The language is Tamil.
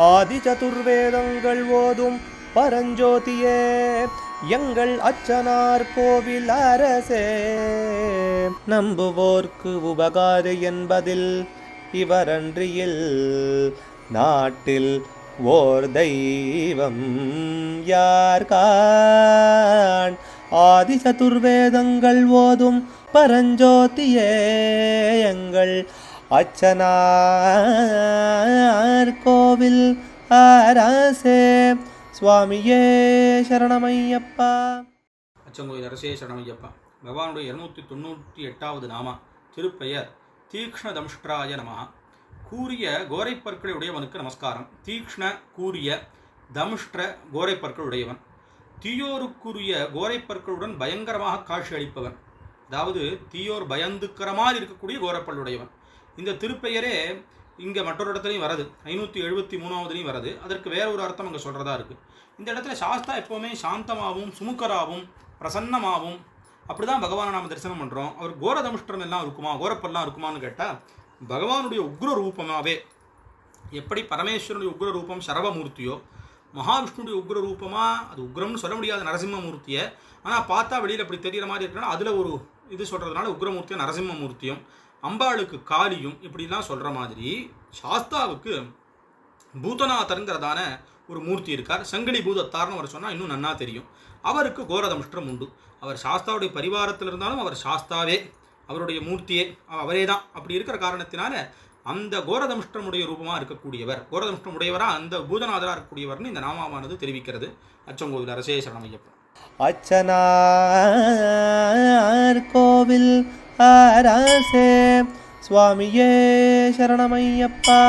ஆதி சதுர்வேதங்கள் ஓதும் பரஞ்சோதியே எங்கள் அச்சனார் கோவில் அரசே. நம்புவோர்க்கு உபகாரி என்பதில் இவரன்றியில் நாட்டில் ஓர் தெய்வம் யார்கான். ஆதி சதுர்வேதங்கள் ஓதும் பரஞ்சோதியே எங்கள் அச்சனார் கோவில் அரசே. சுவாமியே சரணமையப்பா. அச்சங்கோயில் அரசே சரணமையப்பா. பகவானுடைய 298வது நாமா திருப்பெயர் தீக்ஷ்ண தம்ஷ்ட்ராய நமஹ. கூரிய கோரைப்பற்களை உடையவனுக்கு நமஸ்காரம். தீக்ஷ்ண கூரிய தம்ஷ்ட்ர கோரைப்பற்கள் உடையவன். தீயோருக்குரிய கோரைப்பற்களுடன் பயங்கரமாக காட்சி அளிப்பவன். அதாவது தீயோர் பயந்துக்கரமாக இருக்கக்கூடிய கோரப்பல் உடையவன். இந்த திருப்பெயரே இங்கே மற்றொரு இடத்துலையும் வருது, 573வதுலையும் வருது. அதற்கு வேற ஒரு அர்த்தம் அங்கே சொல்கிறதா இருக்குது. இந்த இடத்துல சாஸ்தா எப்போவுமே சாந்தமாகவும் சுமுக்கராகவும் பிரசன்னமாகவும் அப்படி தான் பகவானை நாம் தரிசனம் பண்ணுறோம். அவர் கோரதமுஷ்டம் எல்லாம் இருக்குமா, கோரப்பெல்லாம் இருக்குமான்னு கேட்டால் பகவானுடைய உக்ர ரூபமாகவே எப்படி பரமேஸ்வரனுடைய உக்ர ரூபம் சரவமூர்த்தியோ, மகாவிஷ்ணுடைய உக்ர ரூபமாக அது உக்ரம்னு சொல்ல முடியாத நரசிம்மமூர்த்தியை, ஆனால் பார்த்தா வெளியில் அப்படி தெரிகிற மாதிரி இருக்கிறனா அதில் ஒரு இது சொல்கிறதுனால உக்ரமூர்த்தியும் நரசிம்மமூர்த்தியும், அம்பாளுக்கு காளியும் இப்படிலாம் சொல்கிற மாதிரி சாஸ்தாவுக்கு பூதநாதருங்கிறதான ஒரு மூர்த்தி இருக்கார். சங்கிலி பூதத்தார்னு அவர் சொன்னால் இன்னும் நன்னா தெரியும். அவருக்கு கோரதமுஷ்டம் உண்டு. அவர் சாஸ்தாவுடைய பரிவாரத்தில் இருந்தாலும் அவர் சாஸ்தாவே, அவருடைய மூர்த்தியே அவரே தான். அப்படி இருக்கிற காரணத்தினால அந்த கோரதமுஷ்டமுடைய ரூபமாக இருக்கக்கூடியவர், கோரதமுஷ்டம் உடையவராக அந்த பூதநாதராக இருக்கக்கூடியவர்னு இந்த நாமாவானது தெரிவிக்கிறது. அச்சங்கோவில் அரசே சரணமையப்பா. அச்சனார் கோவில் அரசே. சுவாமியே சரணமையப்பா.